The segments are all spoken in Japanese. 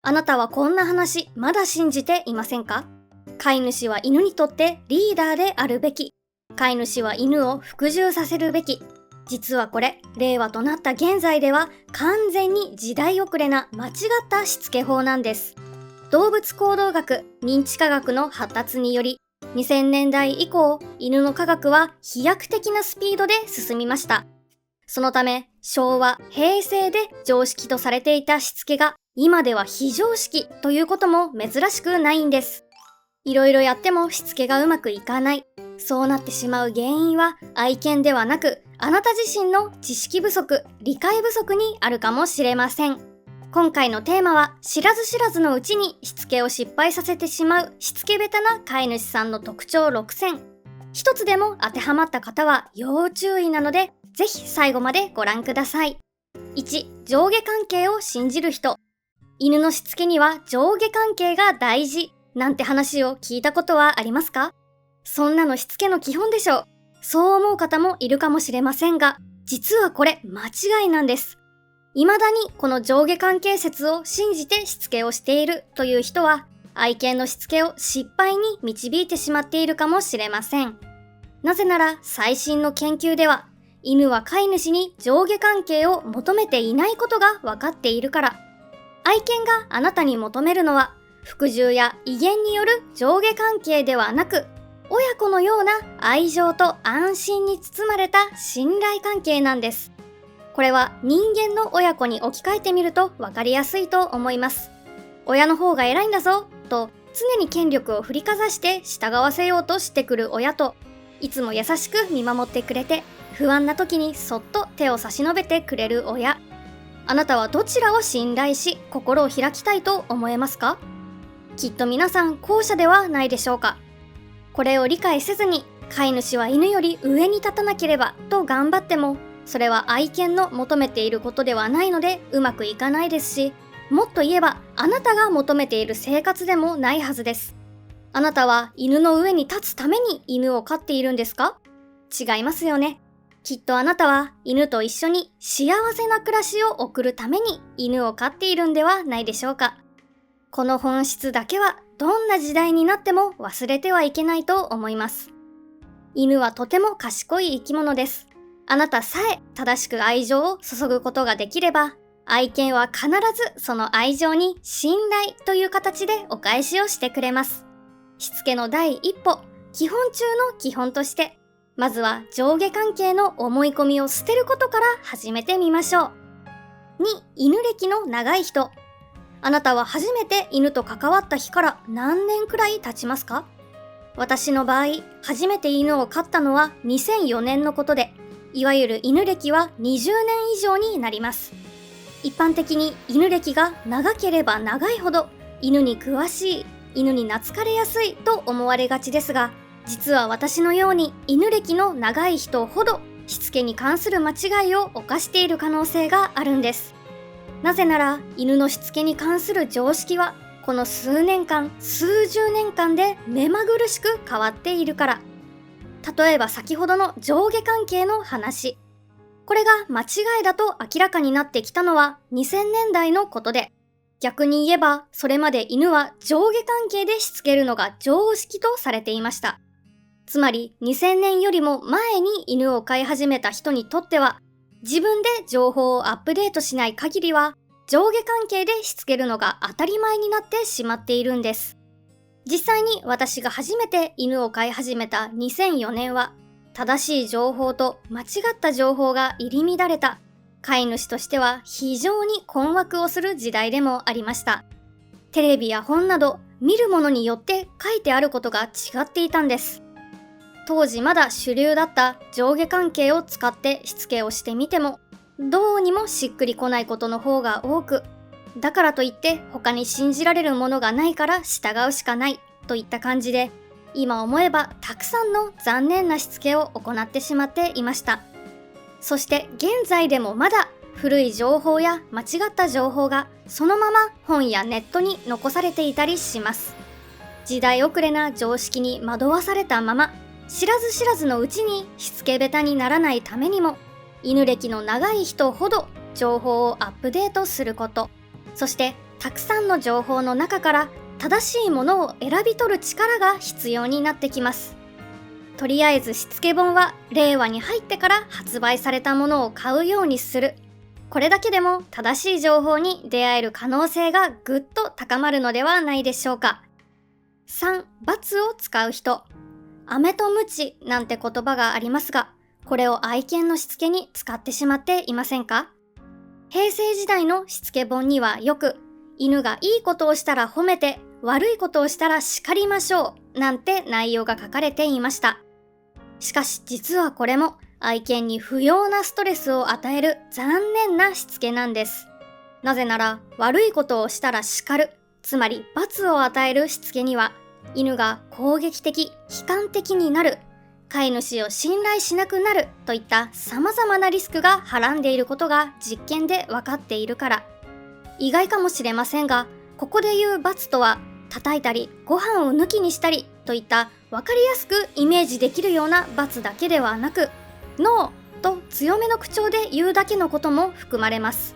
あなたはこんな話まだ信じていませんか？飼い主は犬にとってリーダーであるべき。飼い主は犬を服従させるべき。実はこれ、令和となった現在では完全に時代遅れな間違ったしつけ法なんです。動物行動学、認知科学の発達により、2000年代以降、犬の科学は飛躍的なスピードで進みました。そのため、昭和、平成で常識とされていたしつけが、今では非常識ということも珍しくないんです。いろいろやってもしつけがうまくいかない。そうなってしまう原因は愛犬ではなく、あなた自身の知識不足、理解不足にあるかもしれません。今回のテーマは、知らず知らずのうちにしつけを失敗させてしまうしつけ下手な飼い主さんの特徴6選。一つでも当てはまった方は要注意なので、ぜひ最後までご覧ください。1、上下関係を信じる人。犬のしつけには上下関係が大事なんて話を聞いたことはありますか？そんなのしつけの基本でしょう。そう思う方もいるかもしれませんが、実はこれ間違いなんです。未だにこの上下関係説を信じてしつけをしているという人は、愛犬のしつけを失敗に導いてしまっているかもしれません。なぜなら最新の研究では、犬は飼い主に上下関係を求めていないことが分かっているから。愛犬があなたに求めるのは、服従や威厳による上下関係ではなく、親子のような愛情と安心に包まれた信頼関係なんです。これは人間の親子に置き換えてみると分かりやすいと思います。親の方が偉いんだぞと常に権力を振りかざして従わせようとしてくる親と、いつも優しく見守ってくれて不安な時にそっと手を差し伸べてくれる親。あなたはどちらを信頼し心を開きたいと思えますか？きっと皆さん後者ではないでしょうか。これを理解せずに飼い主は犬より上に立たなければと頑張っても、それは愛犬の求めていることではないのでうまくいかないですし、もっと言えばあなたが求めている生活でもないはずです。あなたは犬の上に立つために犬を飼っているんですか？違いますよね。きっとあなたは犬と一緒に幸せな暮らしを送るために犬を飼っているんではないでしょうか。この本質だけはどんな時代になっても忘れてはいけないと思います。犬はとても賢い生き物です。あなたさえ正しく愛情を注ぐことができれば、愛犬は必ずその愛情に信頼という形でお返しをしてくれます。しつけの第一歩、基本中の基本として、まずは上下関係の思い込みを捨てることから始めてみましょう。2、犬歴の長い人。あなたは初めて犬と関わった日から何年くらい経ちますか？私の場合、初めて犬を飼ったのは2004年のことで、いわゆる犬歴は20年以上になります。一般的に犬歴が長ければ長いほど犬に詳しい、犬に懐かれやすいと思われがちですが、実は私のように犬歴の長い人ほどしつけに関する間違いを犯している可能性があるんです。なぜなら犬のしつけに関する常識はこの数年間、数十年間で目まぐるしく変わっているから。例えば先ほどの上下関係の話。これが間違いだと明らかになってきたのは2000年代のことで、逆に言えばそれまで犬は上下関係でしつけるのが常識とされていました。つまり2000年よりも前に犬を飼い始めた人にとっては、自分で情報をアップデートしない限りは上下関係でしつけるのが当たり前になってしまっているんです。実際に私が初めて犬を飼い始めた2004年は、正しい情報と間違った情報が入り乱れた、飼い主としては非常に困惑をする時代でもありました。テレビや本など見るものによって書いてあることが違っていたんです。当時まだ主流だった上下関係を使ってしつけをしてみても、どうにもしっくりこないことの方が多く、だからといって他に信じられるものがないから従うしかないといった感じで、今思えばたくさんの残念なしつけを行ってしまっていました。そして現在でもまだ古い情報や間違った情報がそのまま本やネットに残されていたりします。時代遅れな常識に惑わされたまま、知らず知らずのうちにしつけ下手にならないためにも、犬歴の長い人ほど情報をアップデートすること、そしてたくさんの情報の中から正しいものを選び取る力が必要になってきます。とりあえずしつけ本は令和に入ってから発売されたものを買うようにする。これだけでも正しい情報に出会える可能性がぐっと高まるのではないでしょうか。3、罰を使う人。飴と鞭なんて言葉がありますが、これを愛犬のしつけに使ってしまっていませんか？平成時代のしつけ本にはよく、犬がいいことをしたら褒めて、悪いことをしたら叱りましょうなんて内容が書かれていました。しかし実はこれも愛犬に不要なストレスを与える残念なしつけなんです。なぜなら悪いことをしたら叱る、つまり罰を与えるしつけには、犬が攻撃的、悲観的になる、飼い主を信頼しなくなるといった様々なリスクがはらんでいることが実験で分かっているから。意外かもしれませんが、ここで言う罰とは、叩いたりご飯を抜きにしたりといった分かりやすくイメージできるような罰だけではなく、ノーと強めの口調で言うだけのことも含まれます。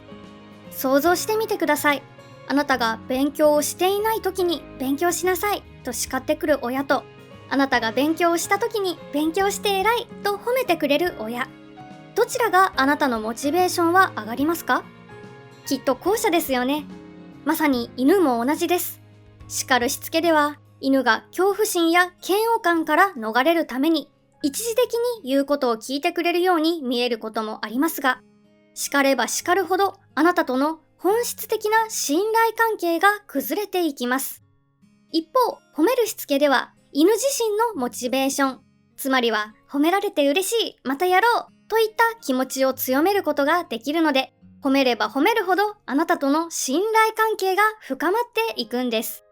想像してみてください。あなたが勉強をしていない時に勉強しなさいと叱ってくる親と、あなたが勉強をした時に勉強して偉いと褒めてくれる親。どちらがあなたのモチベーションは上がりますか？きっと後者ですよね。まさに犬も同じです。叱るしつけでは、犬が恐怖心や嫌悪感から逃れるために、一時的に言うことを聞いてくれるように見えることもありますが、叱れば叱るほどあなたとの本質的な信頼関係が崩れていきます。一方、褒めるしつけでは、犬自身のモチベーション、つまりは褒められて嬉しい、またやろうといった気持ちを強めることができるので、褒めれば褒めるほどあなたとの信頼関係が深まっていくんです。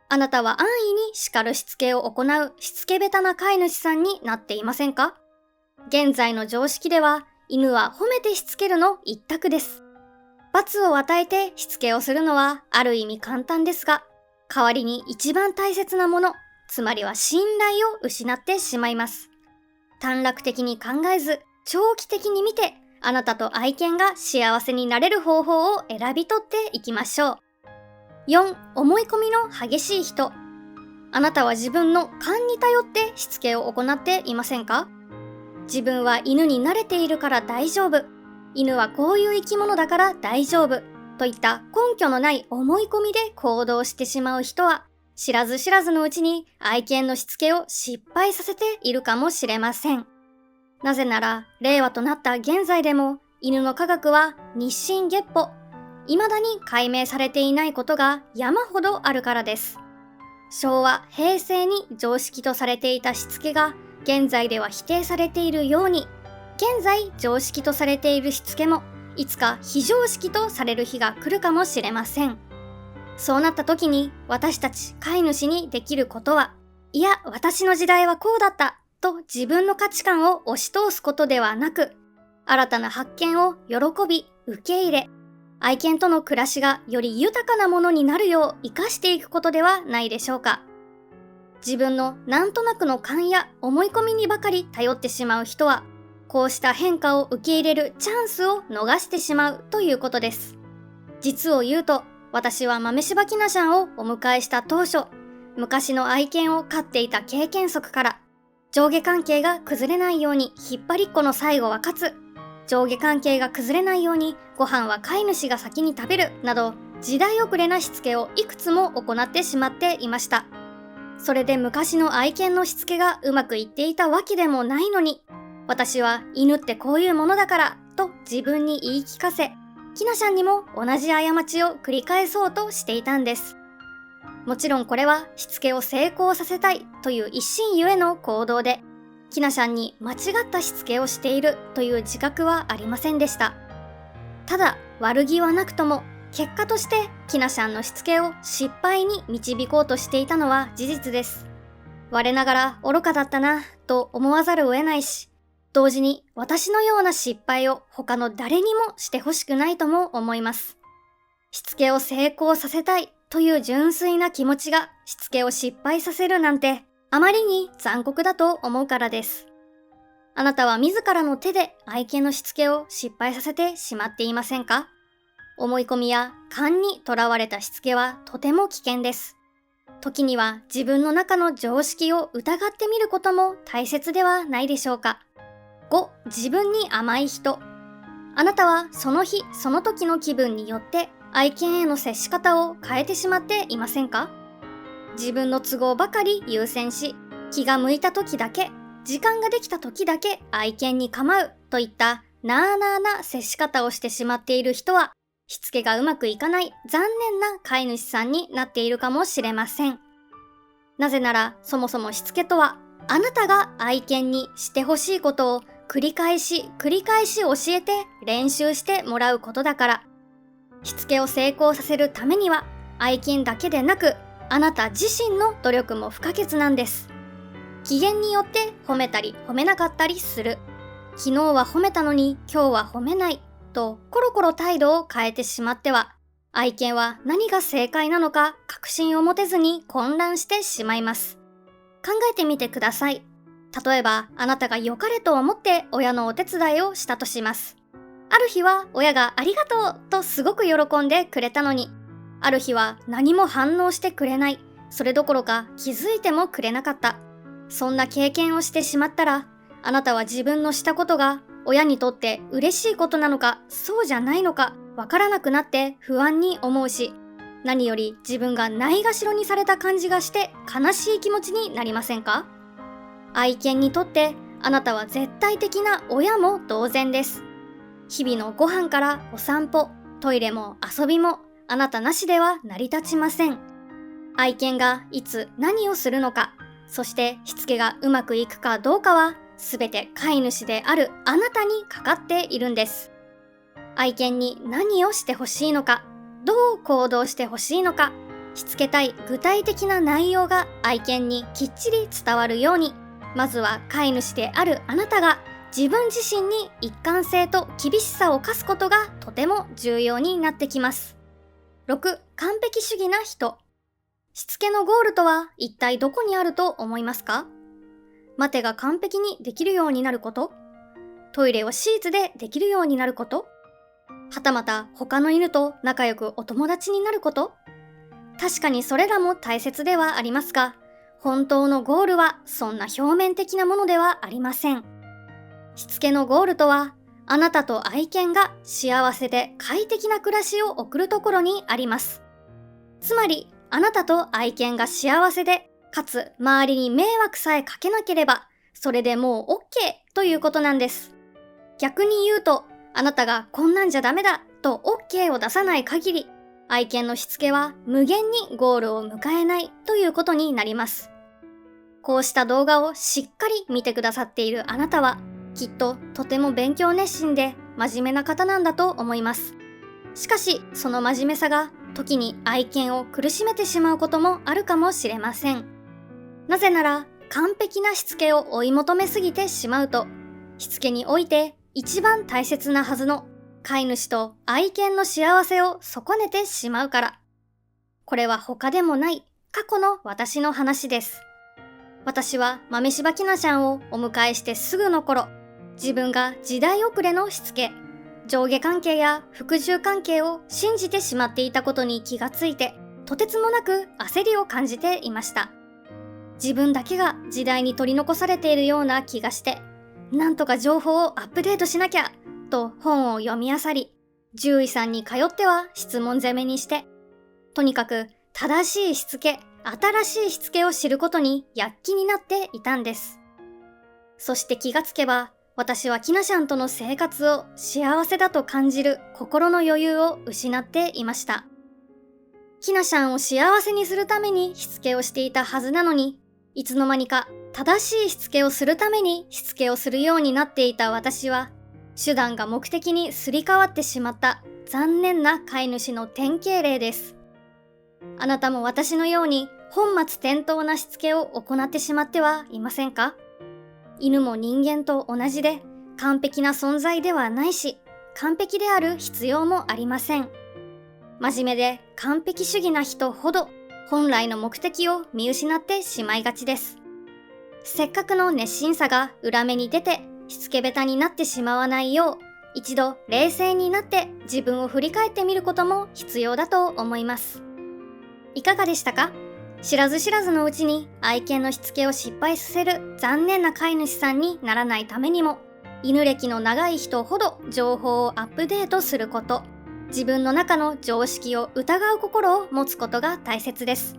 あなたは安易に叱るしつけを行うしつけ下手な飼い主さんになっていませんか？現在の常識では、犬は褒めてしつけるの一択です。罰を与えてしつけをするのはある意味簡単ですが、代わりに一番大切なもの、つまりは信頼を失ってしまいます。短絡的に考えず、長期的に見て、あなたと愛犬が幸せになれる方法を選び取っていきましょう。4、思い込みの激しい人。あなたは自分の勘に頼ってしつけを行っていませんか？自分は犬に慣れているから大丈夫。犬はこういう生き物だから大丈夫。といった根拠のない思い込みで行動してしまう人は、知らず知らずのうちに愛犬のしつけを失敗させているかもしれません。なぜなら、令和となった現在でも、犬の科学は日進月歩、未だに解明されていないことが山ほどあるからです。昭和、平成に常識とされていたしつけが、現在では否定されているように、現在常識とされているしつけも、いつか非常識とされる日が来るかもしれません。そうなった時に、私たち飼い主にできることは、いや、私の時代はこうだった、と自分の価値観を押し通すことではなく、新たな発見を喜び、受け入れ、愛犬との暮らしがより豊かなものになるよう生かしていくことではないでしょうか。自分のなんとなくの勘や思い込みにばかり頼ってしまう人は、こうした変化を受け入れるチャンスを逃してしまうということです。実を言うと、私は豆柴きなしゃんをお迎えした当初、昔の愛犬を飼っていた経験則から、上下関係が崩れないように引っ張りっこの最後は勝つ、上下関係が崩れないようにご飯は飼い主が先に食べるなど、時代遅れなしつけをいくつも行ってしまっていました。それで昔の愛犬のしつけがうまくいっていたわけでもないのに、私は犬ってこういうものだからと自分に言い聞かせ、きなしゃんにも同じ過ちを繰り返そうとしていたんです。もちろんこれはしつけを成功させたいという一心ゆえの行動で、きなしゃんに間違ったしつけをしているという自覚はありませんでした。ただ悪気はなくとも、結果としてきなしゃんのしつけを失敗に導こうとしていたのは事実です。我ながら愚かだったなと思わざるを得ないし、同時に私のような失敗を他の誰にもしてほしくないとも思います。しつけを成功させたいという純粋な気持ちがしつけを失敗させるなんて、あまりに残酷だと思うからです。あなたは自らの手で愛犬のしつけを失敗させてしまっていませんか？思い込みや勘にとらわれたしつけはとても危険です。時には自分の中の常識を疑ってみることも大切ではないでしょうか。5、自分に甘い人。あなたはその日その時の気分によって愛犬への接し方を変えてしまっていませんか？自分の都合ばかり優先し、気が向いた時だけ、時間ができた時だけ愛犬に構うといったなあなあな接し方をしてしまっている人は、しつけがうまくいかない残念な飼い主さんになっているかもしれません。なぜなら、そもそもしつけとは、あなたが愛犬にしてほしいことを繰り返し教えて練習してもらうことだから。しつけを成功させるためには、愛犬だけでなく、あなた自身の努力も不可欠なんです。機嫌によって褒めたり褒めなかったりする。昨日は褒めたのに今日は褒めないとコロコロ態度を変えてしまっては、愛犬は何が正解なのか確信を持てずに混乱してしまいます。考えてみてください。例えば、あなたが良かれと思って親のお手伝いをしたとします。ある日は親がありがとうとすごく喜んでくれたのに、ある日は何も反応してくれない。それどころか気づいてもくれなかった。そんな経験をしてしまったら、あなたは自分のしたことが親にとって嬉しいことなのか、そうじゃないのか、わからなくなって不安に思うし、何より自分がないがしろにされた感じがして悲しい気持ちになりませんか？愛犬にとってあなたは絶対的な親も同然です。日々のご飯からお散歩、トイレも遊びもあなたなしでは成り立ちません。愛犬がいつ何をするのか、そしてしつけがうまくいくかどうかはすべて飼い主であるあなたにかかっているんです。愛犬に何をしてほしいのか、どう行動してほしいのか、しつけたい具体的な内容が愛犬にきっちり伝わるように、まずは飼い主であるあなたが自分自身に一貫性と厳しさを課すことがとても重要になってきます。6、完璧主義な人。しつけのゴールとは一体どこにあると思いますか？待てが完璧にできるようになること？トイレをシーツでできるようになること？はたまた他の犬と仲良くお友達になること？確かにそれらも大切ではありますが、本当のゴールはそんな表面的なものではありません。しつけのゴールとは、あなたと愛犬が幸せで快適な暮らしを送るところにあります。つまり、あなたと愛犬が幸せで、かつ周りに迷惑さえかけなければ、それでもう OK ということなんです。逆に言うと、あなたがこんなんじゃダメだと OK を出さない限り、愛犬のしつけは無限にゴールを迎えないということになります。こうした動画をしっかり見てくださっているあなたは、きっととても勉強熱心で真面目な方なんだと思います。しかし、その真面目さが時に愛犬を苦しめてしまうこともあるかもしれません。なぜなら、完璧なしつけを追い求めすぎてしまうと、しつけにおいて一番大切なはずの飼い主と愛犬の幸せを損ねてしまうから。これは他でもない過去の私の話です。私は豆柴きなちゃんをお迎えしてすぐの頃、自分が時代遅れのしつけ、上下関係や服従関係を信じてしまっていたことに気がついて、とてつもなく焦りを感じていました。自分だけが時代に取り残されているような気がして、なんとか情報をアップデートしなきゃと本を読み漁り、獣医さんに通っては質問攻めにして、とにかく正しいしつけ、新しいしつけを知ることに躍起になっていたんです。そして気がつけば、私はきなしゃんとの生活を幸せだと感じる心の余裕を失っていました。きなしゃんを幸せにするためにしつけをしていたはずなのに、いつの間にか正しいしつけをするためにしつけをするようになっていた私は、手段が目的にすり替わってしまった残念な飼い主の典型例です。あなたも私のように本末転倒なしつけを行ってしまってはいませんか？犬も人間と同じで完璧な存在ではないし、完璧である必要もありません。真面目で完璧主義な人ほど本来の目的を見失ってしまいがちです。せっかくの熱心さが裏目に出てしつけ下手になってしまわないよう、一度冷静になって自分を振り返ってみることも必要だと思います。いかがでしたか？知らず知らずのうちに愛犬のしつけを失敗させる残念な飼い主さんにならないためにも、犬歴の長い人ほど情報をアップデートすること、自分の中の常識を疑う心を持つことが大切です。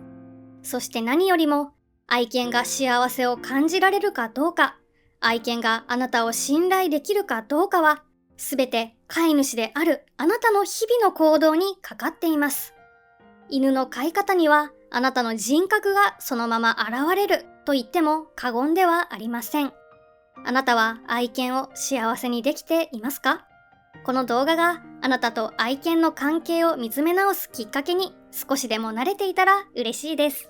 そして何よりも、愛犬が幸せを感じられるかどうか、愛犬があなたを信頼できるかどうかは、すべて飼い主であるあなたの日々の行動にかかっています。犬の飼い方にはあなたの人格がそのまま現れると言っても過言ではありません。あなたは愛犬を幸せにできていますか？この動画があなたと愛犬の関係を見つめ直すきっかけに少しでも慣れていたら嬉しいです。